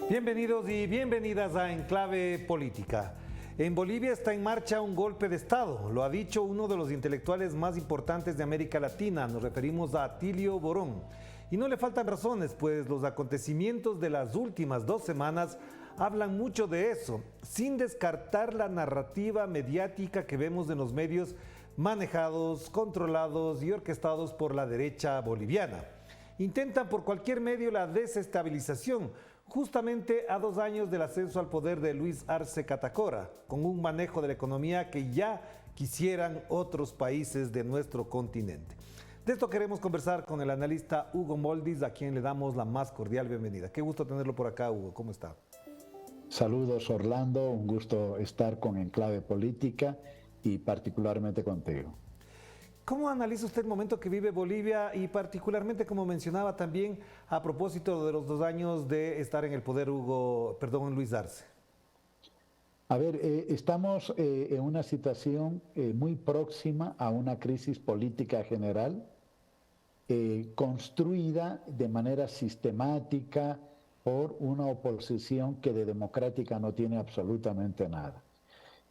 Bienvenidos y bienvenidas a Enclave Política. En Bolivia está en marcha un golpe de Estado, lo ha dicho uno de los intelectuales más importantes de América Latina, nos referimos a Atilio Borón. Y no le faltan razones, pues los acontecimientos de las últimas 2 semanas hablan mucho de eso, sin descartar la narrativa mediática que vemos en los medios manejados, controlados y orquestados por la derecha boliviana. Intentan por cualquier medio la desestabilización, justamente a 2 años del ascenso al poder de Luis Arce Catacora, con un manejo de la economía que ya quisieran otros países de nuestro continente. De esto queremos conversar con el analista Hugo Moldis, a quien le damos la más cordial bienvenida. Qué gusto tenerlo por acá, Hugo. ¿Cómo está? Saludos, Orlando. Un gusto estar con Enclave Política y particularmente contigo. ¿Cómo analiza usted el momento que vive Bolivia y particularmente, como mencionaba también, a propósito de los 2 años de estar en el poder Luis Arce? A ver, estamos en una situación muy próxima a una crisis política general, construida de manera sistemática por una oposición que de democrática no tiene absolutamente nada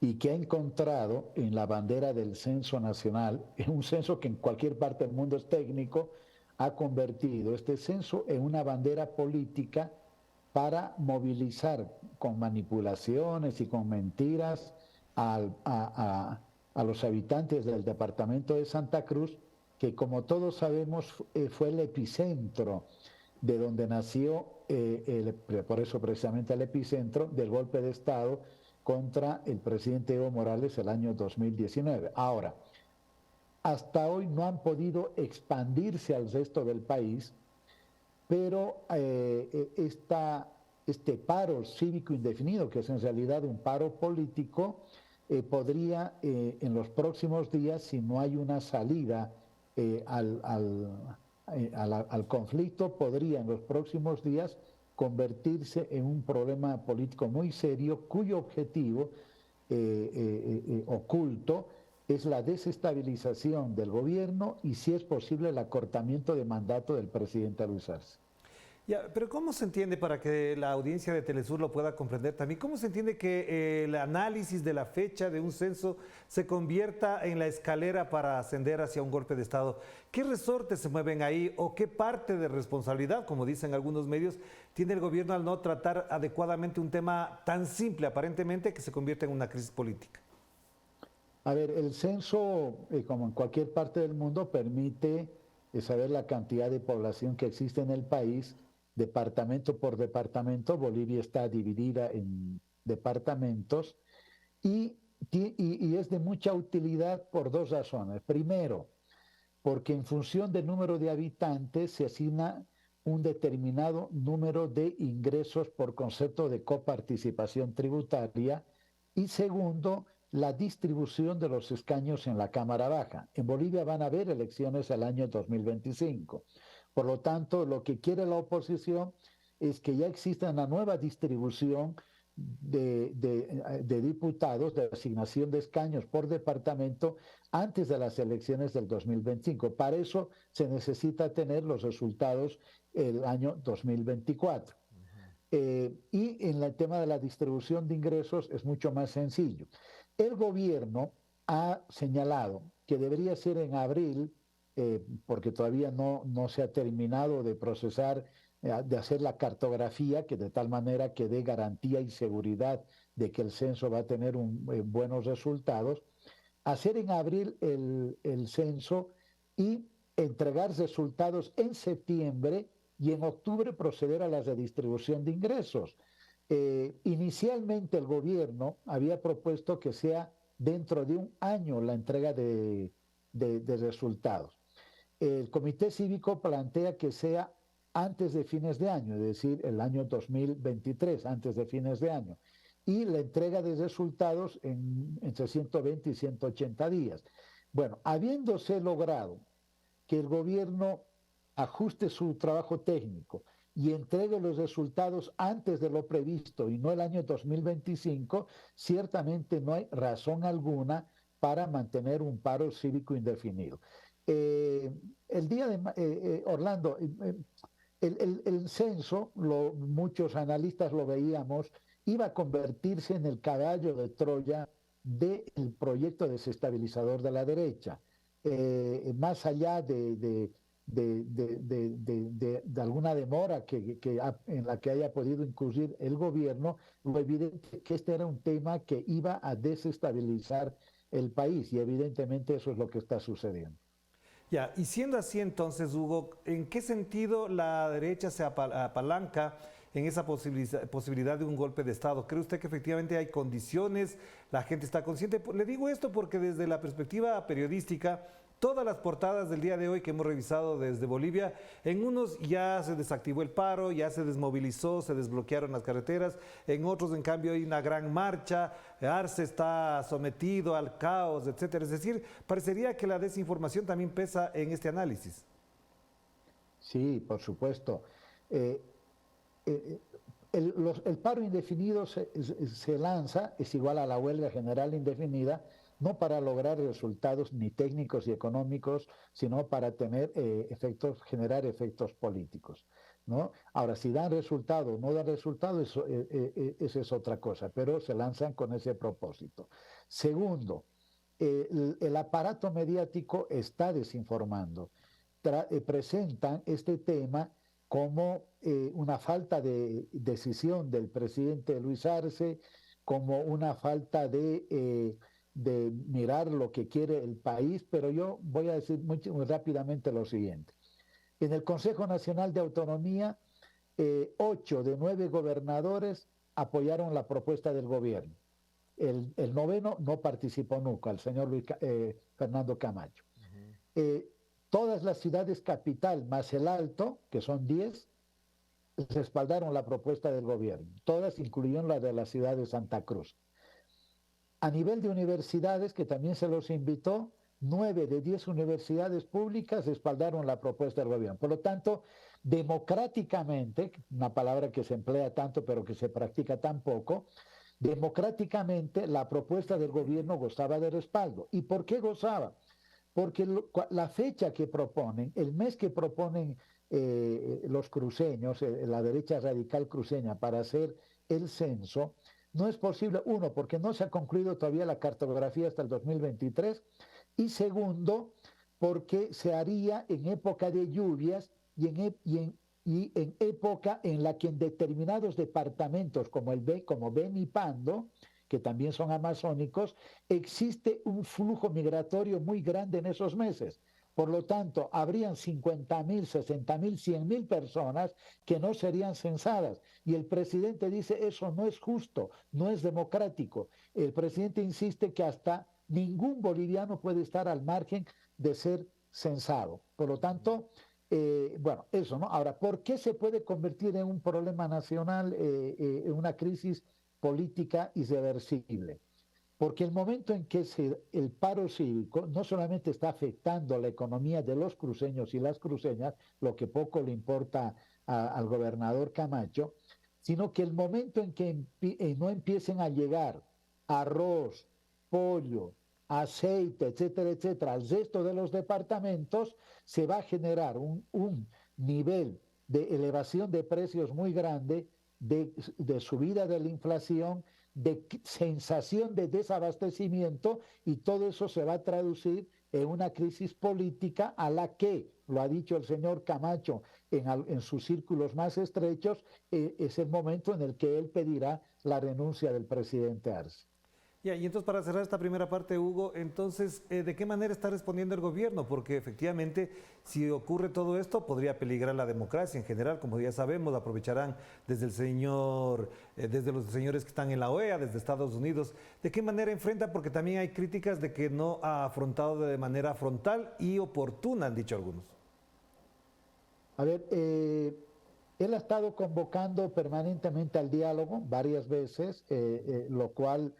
y que ha encontrado en la bandera del censo nacional, en un censo que en cualquier parte del mundo es técnico, ha convertido este censo en una bandera política para movilizar con manipulaciones y con mentiras a los habitantes del departamento de Santa Cruz, que como todos sabemos fue el epicentro de donde nació, por eso precisamente el epicentro del golpe de Estado contra el presidente Evo Morales el año 2019. Ahora, hasta hoy no han podido expandirse al resto del país, pero este paro cívico indefinido, que es en realidad un paro político, podría en los próximos días, si no hay una salida al conflicto, podría en los próximos días convertirse en un problema político muy serio, cuyo objetivo oculto es la desestabilización del gobierno y, si es posible, el acortamiento de mandato del presidente Luis Arce. Ya, pero ¿cómo se entiende, para que la audiencia de Telesur lo pueda comprender también, cómo se entiende que el análisis de la fecha de un censo se convierta en la escalera para ascender hacia un golpe de Estado? ¿Qué resortes se mueven ahí o qué parte de responsabilidad, como dicen algunos medios, tiene el gobierno al no tratar adecuadamente un tema tan simple, aparentemente, que se convierte en una crisis política? A ver, el censo, como en cualquier parte del mundo, permite saber la cantidad de población que existe en el país, departamento por departamento. Bolivia está dividida en departamentos y es de mucha utilidad por 2 razones. Primero, porque en función del número de habitantes se asigna un determinado número de ingresos por concepto de coparticipación tributaria. Y segundo, la distribución de los escaños en la Cámara Baja. En Bolivia van a haber elecciones el año 2025. Por lo tanto, lo que quiere la oposición es que ya exista una nueva distribución de diputados, de asignación de escaños por departamento antes de las elecciones del 2025. Para eso se necesita tener los resultados el año 2024. Y en el tema de la distribución de ingresos es mucho más sencillo. El gobierno ha señalado que debería ser en abril, porque todavía no se ha terminado de procesar, de hacer la cartografía, que de tal manera que dé garantía y seguridad de que el censo va a tener buenos resultados, hacer en abril el censo y entregar resultados en septiembre y en octubre proceder a la redistribución de ingresos. Inicialmente el gobierno había propuesto que sea dentro de 1 año la entrega de resultados. El Comité Cívico plantea que sea antes de fines de año, es decir, el año 2023, antes de fines de año, y la entrega de resultados entre 120 y 180 días. Bueno, habiéndose logrado que el gobierno ajuste su trabajo técnico y entregue los resultados antes de lo previsto y no el año 2025, ciertamente no hay razón alguna para mantener un paro cívico indefinido. El día de Orlando, el censo, muchos analistas lo veíamos, iba a convertirse en el caballo de Troya del proyecto desestabilizador de la derecha. Más allá de alguna demora en la que haya podido incurrir el gobierno, lo evidente que este era un tema que iba a desestabilizar el país y evidentemente eso es lo que está sucediendo. Ya, y siendo así entonces, Hugo, ¿en qué sentido la derecha se apalanca en esa posibilidad de un golpe de Estado? ¿Cree usted que efectivamente hay condiciones, la gente está consciente? Le digo esto porque desde la perspectiva periodística, todas las portadas del día de hoy que hemos revisado desde Bolivia, en unos ya se desactivó el paro, ya se desmovilizó, se desbloquearon las carreteras, en otros en cambio hay una gran marcha, Arce está sometido al caos, etcétera. Es decir, parecería que la desinformación también pesa en este análisis. Sí, por supuesto. Eh, el paro indefinido se lanza, es igual a la huelga general indefinida, no para lograr resultados ni técnicos y económicos, sino para tener generar efectos políticos, ¿no? Ahora, si dan resultado o no dan resultado, esa es otra cosa, pero se lanzan con ese propósito. Segundo, el aparato mediático está desinformando. Presentan este tema como una falta de decisión del presidente Luis Arce, como una falta de mirar lo que quiere el país, pero yo voy a decir muy rápidamente lo siguiente. En el Consejo Nacional de Autonomía, 8 de 9 gobernadores apoyaron la propuesta del gobierno. El noveno no participó nunca, el señor Fernando Camacho. Todas las ciudades capital más el Alto, que son 10, respaldaron la propuesta del gobierno. Todas, incluyendo la de la ciudad de Santa Cruz. A nivel de universidades, que también se los invitó, 9 de 10 universidades públicas respaldaron la propuesta del gobierno. Por lo tanto, democráticamente, una palabra que se emplea tanto pero que se practica tan poco, democráticamente la propuesta del gobierno gozaba de respaldo. ¿Y por qué gozaba? Porque la fecha que proponen, el mes que proponen los cruceños, la derecha radical cruceña, para hacer el censo, no es posible, uno, porque no se ha concluido todavía la cartografía hasta el 2023, y segundo, porque se haría en época de lluvias y en época en la que en determinados departamentos como Beni y Pando, que también son amazónicos, existe un flujo migratorio muy grande en esos meses. Por lo tanto, habrían 50.000, 60.000, 100.000 personas que no serían censadas. Y el presidente dice, eso no es justo, no es democrático. El presidente insiste que hasta ningún boliviano puede estar al margen de ser censado. Por lo tanto, bueno, eso, ¿no? Ahora, ¿por qué se puede convertir en un problema nacional, en una crisis política irreversible? Porque el momento en que el paro cívico no solamente está afectando la economía de los cruceños y las cruceñas, lo que poco le importa al gobernador Camacho, sino que el momento en que no empiecen a llegar arroz, pollo, aceite, etcétera, etcétera, al resto de los departamentos, se va a generar un nivel de elevación de precios muy grande, de subida de la inflación, de sensación de desabastecimiento, y todo eso se va a traducir en una crisis política a la que, lo ha dicho el señor Camacho en sus círculos más estrechos, es el momento en el que él pedirá la renuncia del presidente Arce. Ya, y entonces para cerrar esta primera parte, Hugo, entonces, ¿de qué manera está respondiendo el gobierno? Porque efectivamente, si ocurre todo esto, podría peligrar la democracia en general, como ya sabemos, aprovecharán desde desde los señores que están en la OEA, desde Estados Unidos. ¿De qué manera enfrenta? Porque también hay críticas de que no ha afrontado de manera frontal y oportuna, han dicho algunos. A ver, él ha estado convocando permanentemente al diálogo varias veces, lo cual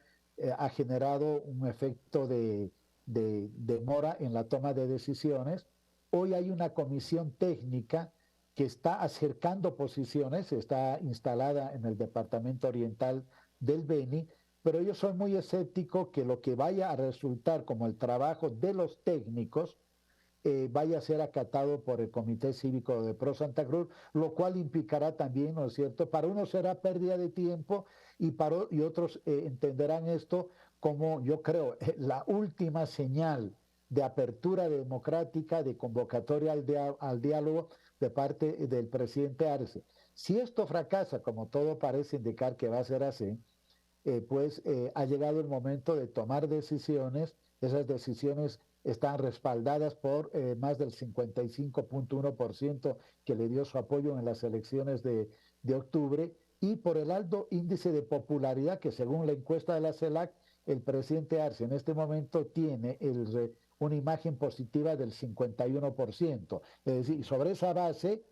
ha generado un efecto de demora en la toma de decisiones. Hoy hay una comisión técnica que está acercando posiciones, está instalada en el departamento oriental del Beni, pero yo soy muy escéptico que lo que vaya a resultar como el trabajo de los técnicos vaya a ser acatado por el Comité Cívico de Pro Santa Cruz, lo cual implicará también, ¿no es cierto? Para unos será pérdida de tiempo y otros entenderán esto como, yo creo, la última señal de apertura democrática, de convocatoria al diálogo de parte del presidente Arce. Si esto fracasa, como todo parece indicar que va a ser así, ha llegado el momento de tomar decisiones. Esas decisiones están respaldadas por más del 55.1% que le dio su apoyo en las elecciones de octubre y por el alto índice de popularidad que según la encuesta de la CELAC, el presidente Arce en este momento tiene una imagen positiva del 51%. Es decir, sobre esa base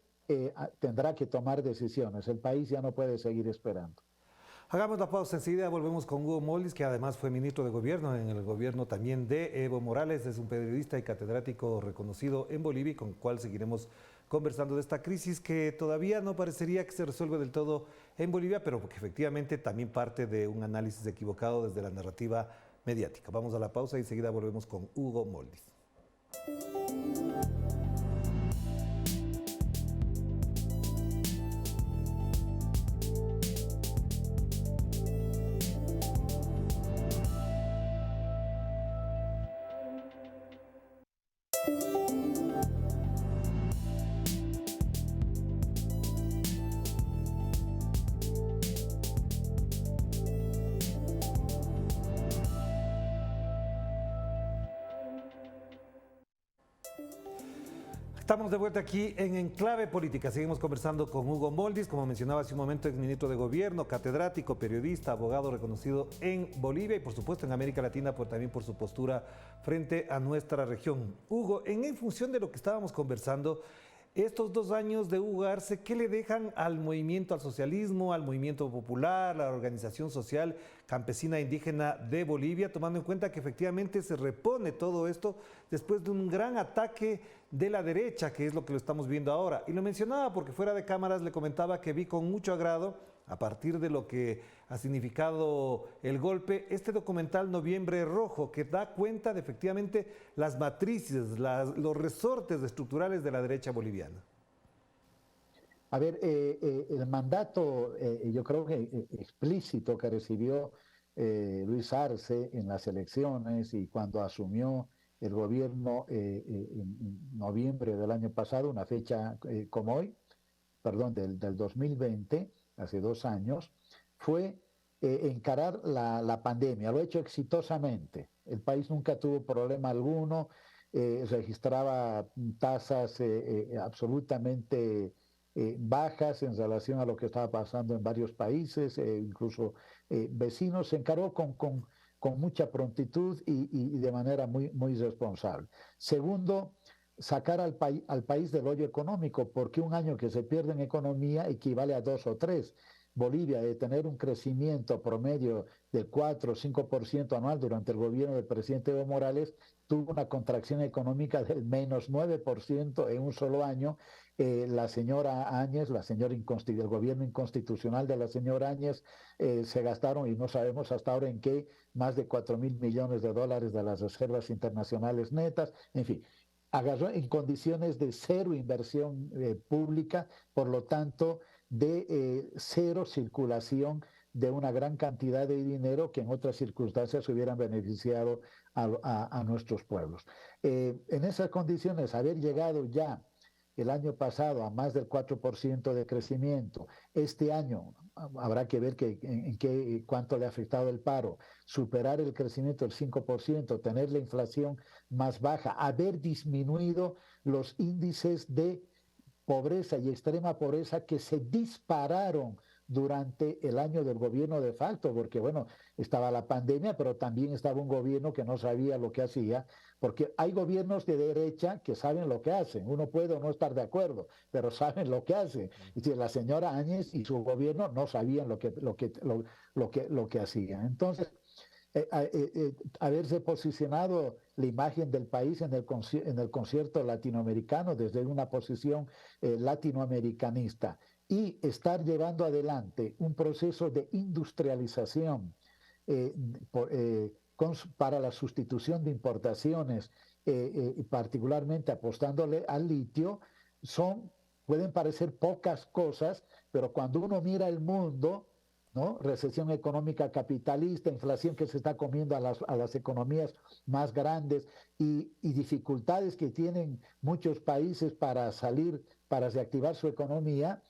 tendrá que tomar decisiones. El país ya no puede seguir esperando. Hagamos la pausa, enseguida volvemos con Hugo Moldis, que además fue ministro de Gobierno en el gobierno también de Evo Morales. Es un periodista y catedrático reconocido en Bolivia, con el cual seguiremos conversando de esta crisis que todavía no parecería que se resuelve del todo en Bolivia, pero que efectivamente también parte de un análisis equivocado desde la narrativa mediática. Vamos a la pausa y enseguida volvemos con Hugo Moldis. Estamos de vuelta aquí en Enclave Política. Seguimos conversando con Hugo Moldis, como mencionaba hace un momento, exministro de Gobierno, catedrático, periodista, abogado reconocido en Bolivia y por supuesto en América Latina, también por su postura frente a nuestra región. Hugo, en función de lo que estábamos conversando, estos 2 años de Hugo Arce, ¿qué le dejan al movimiento, al socialismo, al movimiento popular, a la organización social campesina e indígena de Bolivia, tomando en cuenta que efectivamente se repone todo esto después de un gran ataque de la derecha, que es lo que lo estamos viendo ahora? Y lo mencionaba porque fuera de cámaras le comentaba que vi con mucho agrado, a partir de lo que ha significado el golpe, este documental Noviembre Rojo, que da cuenta de efectivamente las matrices, los resortes estructurales de la derecha boliviana. A ver, el mandato, yo creo que explícito que recibió Luis Arce en las elecciones y cuando asumió el gobierno en noviembre del año pasado, una fecha como hoy, perdón, del 2020, hace 2 años, fue encarar la pandemia. Lo ha hecho exitosamente. El país nunca tuvo problema alguno, registraba tasas absolutamente bajas en relación a lo que estaba pasando en varios países, incluso vecinos. Se encaró con mucha prontitud y de manera muy responsable. Segundo, sacar al país del hoyo económico, porque un año que se pierde en economía equivale a 2 o 3. Bolivia, de tener un crecimiento promedio del 4 o 5% anual durante el gobierno del presidente Evo Morales, tuvo una contracción económica del menos 9% en un solo año. La señora Áñez, el gobierno inconstitucional de la señora Áñez, se gastaron, y no sabemos hasta ahora en qué, más de 4.000 millones de dólares de las reservas internacionales netas. En fin, agarró en condiciones de cero inversión pública, por lo tanto, de cero circulación de una gran cantidad de dinero que en otras circunstancias hubieran beneficiado a nuestros pueblos. En esas condiciones, haber llegado ya el año pasado a más del 4% de crecimiento, este año habrá que ver cuánto le ha afectado el paro, superar el crecimiento del 5%, tener la inflación más baja, haber disminuido los índices de pobreza y extrema pobreza que se dispararon durante el año del gobierno de facto, porque bueno, estaba la pandemia, pero también estaba un gobierno que no sabía lo que hacía, porque hay gobiernos de derecha que saben lo que hacen. Uno puede o no estar de acuerdo, pero saben lo que hacen. Y si la señora Áñez y su gobierno no sabían lo que hacían. Entonces, haberse posicionado la imagen del país en el concierto latinoamericano desde una posición latinoamericanista y estar llevando adelante un proceso de industrialización para la sustitución de importaciones y particularmente apostándole al litio, pueden parecer pocas cosas, pero cuando uno mira el mundo, ¿no? Recesión económica capitalista, inflación que se está comiendo a las economías más grandes y dificultades que tienen muchos países para salir, para reactivar su economía,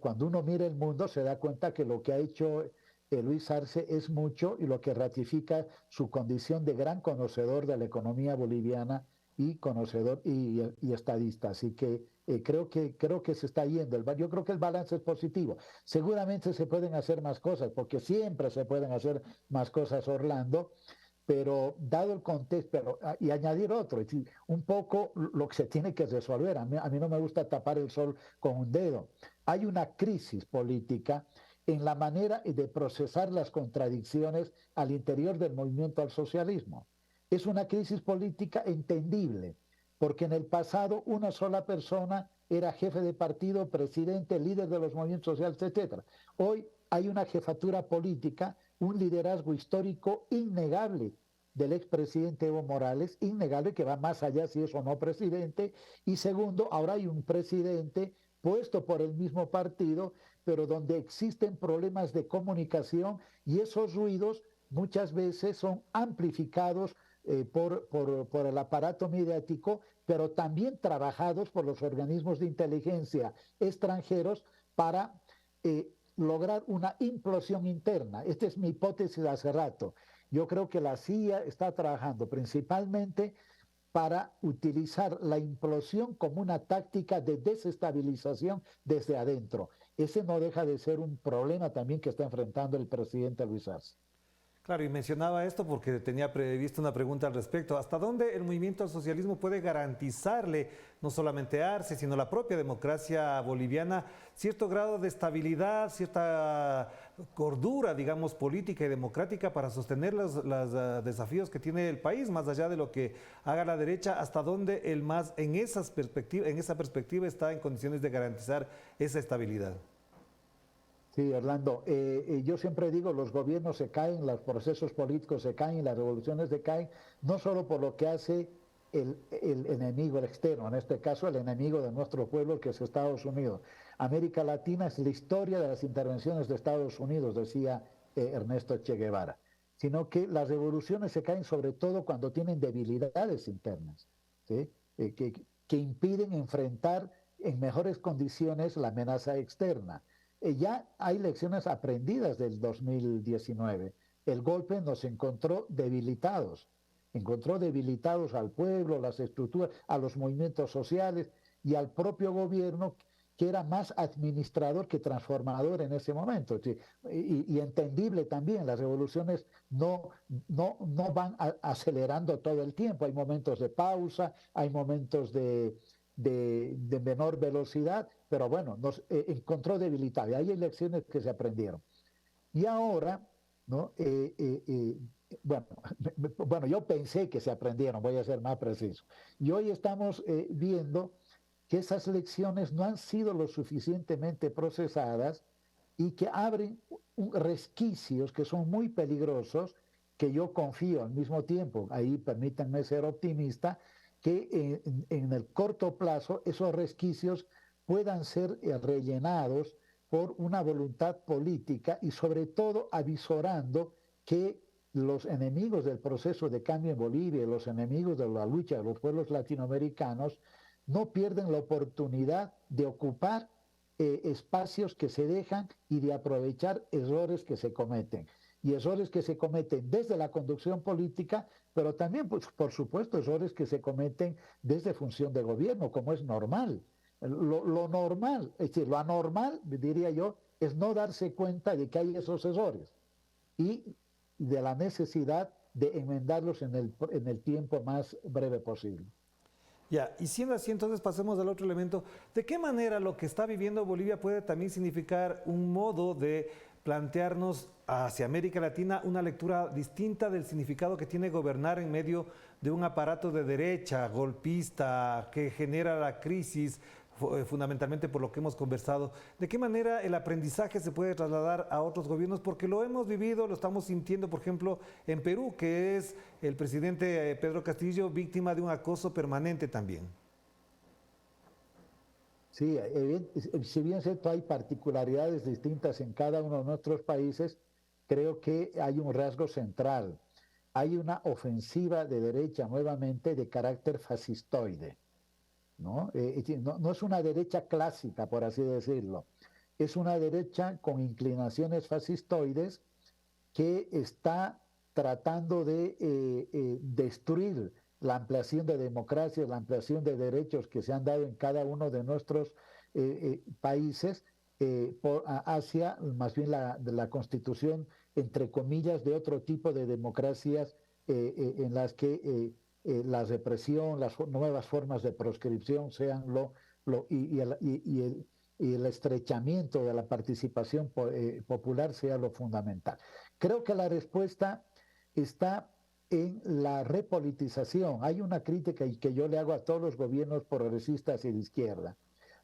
cuando uno mira el mundo se da cuenta que lo que ha hecho Luis Arce es mucho y lo que ratifica su condición de gran conocedor de la economía boliviana y conocedor y estadista. Así que creo que se está yendo. Yo creo que el balance es positivo. Seguramente se pueden hacer más cosas, porque siempre se pueden hacer más cosas, Orlando, pero dado el contexto, y añadir otro, es decir, un poco lo que se tiene que resolver. A mí no me gusta tapar el sol con un dedo. Hay una crisis política en la manera de procesar las contradicciones al interior del movimiento al socialismo. Es una crisis política entendible, porque en el pasado una sola persona era jefe de partido, presidente, líder de los movimientos sociales, etc. Hoy hay una jefatura política, un liderazgo histórico innegable del expresidente Evo Morales, innegable, que va más allá si es o no presidente, y segundo, ahora hay un presidente puesto por el mismo partido, pero donde existen problemas de comunicación y esos ruidos muchas veces son amplificados por el aparato mediático, pero también trabajados por los organismos de inteligencia extranjeros para lograr una implosión interna. Esta es mi hipótesis de hace rato. Yo creo que la CIA está trabajando principalmente para utilizar la implosión como una táctica de desestabilización desde adentro. Ese no deja de ser un problema también que está enfrentando el presidente Luis Arce. Claro, y mencionaba esto porque tenía previsto una pregunta al respecto. ¿Hasta dónde el movimiento al socialismo puede garantizarle, no solamente a Arce, sino a la propia democracia boliviana, cierto grado de estabilidad, cierta cordura, digamos, política y democrática para sostener los desafíos que tiene el país, más allá de lo que haga la derecha? ¿Hasta dónde el MAS en esa perspectiva está en condiciones de garantizar esa estabilidad? Sí, Orlando, yo siempre digo, los gobiernos se caen, los procesos políticos se caen, las revoluciones se caen, no solo por lo que hace el enemigo, el externo, en este caso el enemigo de nuestro pueblo, que es Estados Unidos. América Latina es la historia de las intervenciones de Estados Unidos, decía Ernesto Che Guevara, sino que las revoluciones se caen sobre todo cuando tienen debilidades internas, ¿sí? Que impiden enfrentar en mejores condiciones la amenaza externa. Ya hay lecciones aprendidas del 2019. El golpe nos encontró debilitados al pueblo, las estructuras, a los movimientos sociales y al propio gobierno, que era más administrador que transformador en ese momento. Y entendible también, las revoluciones no van acelerando todo el tiempo. Hay momentos de pausa, hay momentos de menor velocidad, pero bueno, nos encontró debilitado. Y hay elecciones que se aprendieron. Y ahora, ¿no? Bueno, yo pensé que se aprendieron, voy a ser más preciso. Y hoy estamos viendo que esas lecciones no han sido lo suficientemente procesadas y que abren resquicios que son muy peligrosos, que yo confío al mismo tiempo, ahí permítanme ser optimista, que en el corto plazo esos resquicios puedan ser rellenados por una voluntad política y sobre todo avisorando que los enemigos del proceso de cambio en Bolivia, los enemigos de la lucha de los pueblos latinoamericanos, no pierden la oportunidad de ocupar espacios que se dejan y de aprovechar errores que se cometen. Y errores que se cometen desde la conducción política, pero también, pues, por supuesto, errores que se cometen desde función de gobierno, como es normal. Lo normal, es decir, lo anormal, diría yo, es no darse cuenta de que hay esos errores y de la necesidad de enmendarlos en el tiempo más breve posible. Ya, y siendo así, entonces pasemos al otro elemento. ¿De qué manera lo que está viviendo Bolivia puede también significar un modo de plantearnos hacia América Latina una lectura distinta del significado que tiene gobernar en medio de un aparato de derecha, golpista, que genera la crisis fundamentalmente por lo que hemos conversado. ¿De qué manera el aprendizaje se puede trasladar a otros gobiernos? Porque lo hemos vivido, lo estamos sintiendo, por ejemplo, en Perú, que es el presidente Pedro Castillo víctima de un acoso permanente también. Sí, si bien es cierto, hay particularidades distintas en cada uno de nuestros países, creo que hay un rasgo central. Hay una ofensiva de derecha nuevamente de carácter fascistoide, ¿no? No es una derecha clásica, por así decirlo. Es una derecha con inclinaciones fascistoides que está tratando de destruir la ampliación de democracias, la ampliación de derechos que se han dado en cada uno de nuestros países hacia más bien la constitución, entre comillas, de otro tipo de democracias en las que la represión, las nuevas formas de proscripción sean y el estrechamiento de la participación popular sea lo fundamental. Creo que la respuesta está en la repolitización. Hay una crítica que yo le hago a todos los gobiernos progresistas y de izquierda.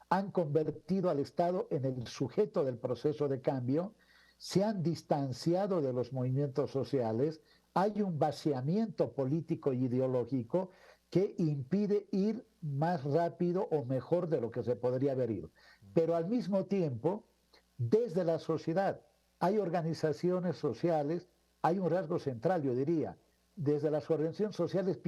Han convertido al Estado en el sujeto del proceso de cambio, se han distanciado de los movimientos sociales, hay un vaciamiento político e ideológico que impide ir más rápido o mejor de lo que se podría haber ido. Pero al mismo tiempo, desde la sociedad, hay organizaciones sociales, hay un rasgo central, yo diría. Desde las organizaciones sociales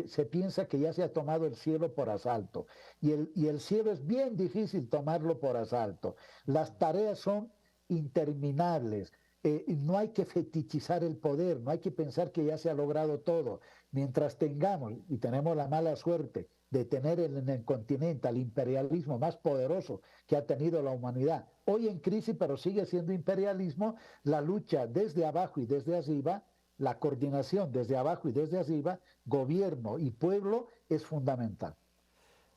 se piensa que ya se ha tomado el cielo por asalto. Y el cielo es bien difícil tomarlo por asalto. Las tareas son interminables. No hay que fetichizar el poder, no hay que pensar que ya se ha logrado todo. Mientras tengamos, y tenemos la mala suerte de tener en el continente al imperialismo más poderoso que ha tenido la humanidad, hoy en crisis, pero sigue siendo imperialismo, la lucha desde abajo y desde arriba, la coordinación desde abajo y desde arriba, gobierno y pueblo, es fundamental.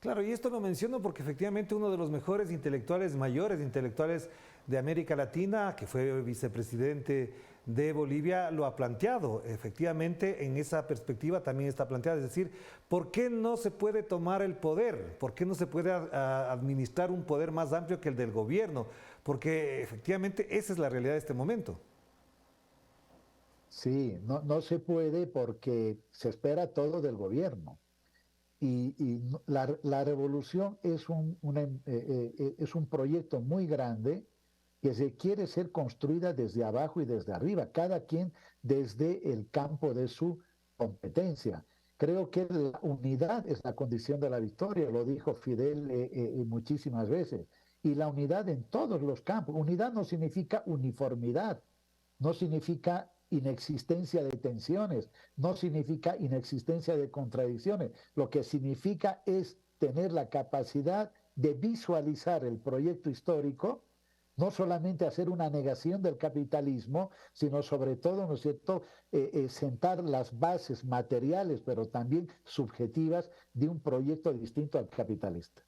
Claro, y esto lo menciono porque efectivamente uno de los mejores intelectuales, mayores intelectuales de América Latina, que fue vicepresidente de Bolivia, lo ha planteado. Efectivamente, en esa perspectiva también está planteada. Es decir, ¿por qué no se puede tomar el poder? ¿Por qué no se puede administrar un poder más amplio que el del gobierno? Porque efectivamente esa es la realidad de este momento. Sí, no se puede porque se espera todo del gobierno. La revolución es es un proyecto muy grande que se quiere ser construida desde abajo y desde arriba, cada quien desde el campo de su competencia. Creo que la unidad es la condición de la victoria, lo dijo Fidel muchísimas veces, y la unidad en todos los campos. Unidad no significa uniformidad, no significa inexistencia de tensiones, no significa inexistencia de contradicciones. Lo que significa es tener la capacidad de visualizar el proyecto histórico, no solamente hacer una negación del capitalismo, sino sobre todo, ¿no es cierto?, sentar las bases materiales, pero también subjetivas de un proyecto distinto al capitalista.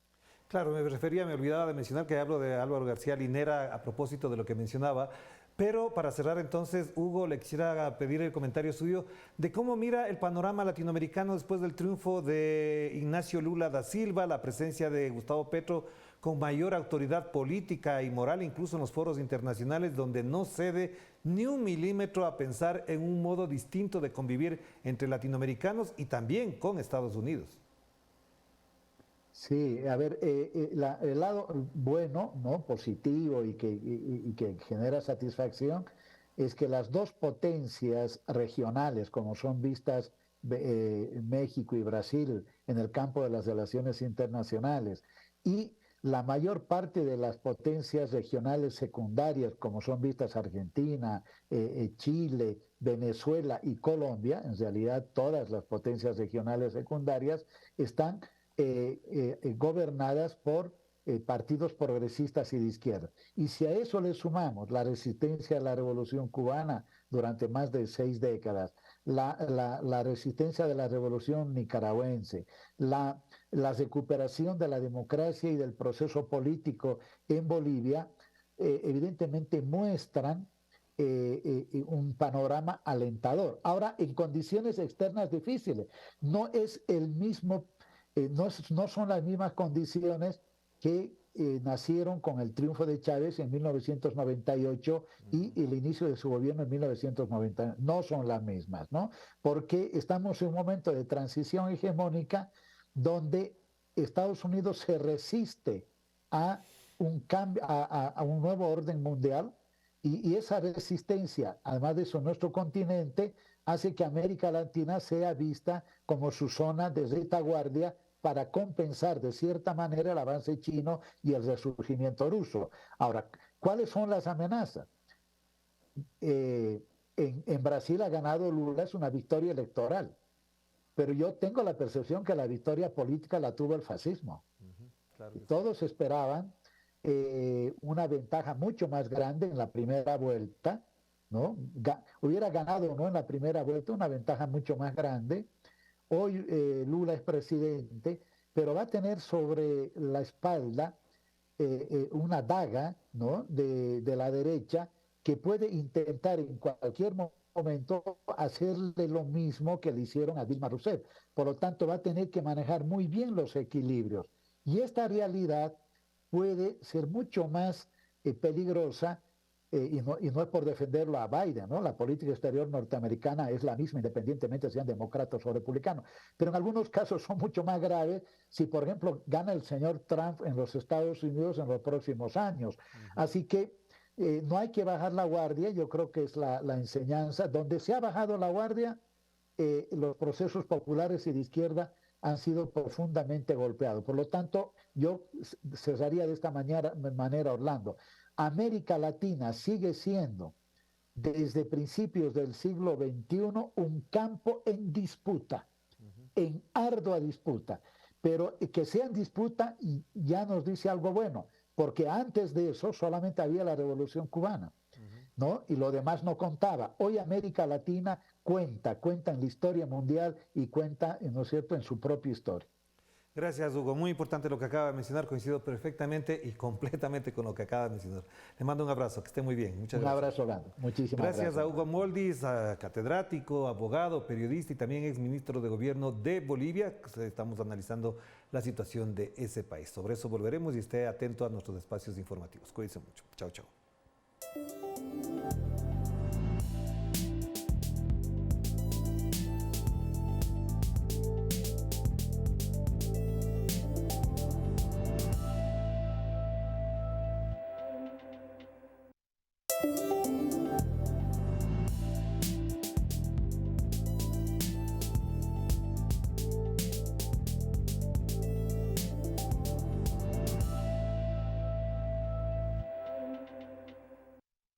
Claro, me olvidaba de mencionar que hablo de Álvaro García Linera a propósito de lo que mencionaba. Pero para cerrar entonces, Hugo, le quisiera pedir el comentario suyo de cómo mira el panorama latinoamericano después del triunfo de Ignacio Lula da Silva, la presencia de Gustavo Petro con mayor autoridad política y moral, incluso en los foros internacionales, donde no cede ni un milímetro a pensar en un modo distinto de convivir entre latinoamericanos y también con Estados Unidos. Sí, a ver, el lado bueno, ¿no?, positivo y que genera satisfacción es que las dos potencias regionales, como son vistas México y Brasil en el campo de las relaciones internacionales, y la mayor parte de las potencias regionales secundarias, como son vistas Argentina, Chile, Venezuela y Colombia, en realidad todas las potencias regionales secundarias están gobernadas por partidos progresistas y de izquierda. Y si a eso le sumamos la resistencia a la Revolución Cubana durante más de 6 décadas, la resistencia de la Revolución Nicaragüense, la recuperación de la democracia y del proceso político en Bolivia, evidentemente muestran un panorama alentador. Ahora, en condiciones externas difíciles, no es el mismo no son las mismas condiciones que nacieron con el triunfo de Chávez en 1998 y el inicio de su gobierno en 1990. No son las mismas, ¿no? Porque estamos en un momento de transición hegemónica donde Estados Unidos se resiste a un cambio, a un nuevo orden mundial y esa resistencia, además de eso, nuestro continente hace que América Latina sea vista como su zona de retaguardia para compensar de cierta manera el avance chino y el resurgimiento ruso. Ahora, ¿cuáles son las amenazas? En Brasil ha ganado Lula, es una victoria electoral, pero yo tengo la percepción que la victoria política la tuvo el fascismo. Claro que todos esperaban una ventaja mucho más grande en la primera vuelta, ¿no? Hubiera ganado o no en la primera vuelta una ventaja mucho más grande. Hoy Lula es presidente, pero va a tener sobre la espalda una daga, ¿no? de la derecha que puede intentar en cualquier momento hacerle lo mismo que le hicieron a Dilma Rousseff. Por lo tanto, va a tener que manejar muy bien los equilibrios. Y esta realidad puede ser mucho más peligrosa y no es por defenderlo a Biden, ¿no? La política exterior norteamericana es la misma, independientemente sean demócratas o republicanos. Pero en algunos casos son mucho más graves si, por ejemplo, gana el señor Trump en los Estados Unidos en los próximos años. Así que no hay que bajar la guardia, yo creo que es la enseñanza. Donde se ha bajado la guardia, los procesos populares y de izquierda han sido profundamente golpeados. Por lo tanto, yo cerraría de esta manera, Orlando. América Latina sigue siendo, desde principios del siglo XXI, un campo en disputa, en ardua disputa. Pero que sea en disputa ya nos dice algo bueno, porque antes de eso solamente había la Revolución Cubana, ¿no? Y lo demás no contaba. Hoy América Latina cuenta en la historia mundial y cuenta, ¿no es cierto?, en su propia historia. Gracias, Hugo. Muy importante lo que acaba de mencionar. Coincido perfectamente y completamente con lo que acaba de mencionar. Le mando un abrazo. Que esté muy bien. Muchas gracias. Un abrazo, Orlando. Muchísimas gracias. Gracias a Hugo Moldis, catedrático, abogado, periodista y también exministro de Gobierno de Bolivia. Estamos analizando la situación de ese país. Sobre eso volveremos y esté atento a nuestros espacios informativos. Cuídense mucho. Chao, chao.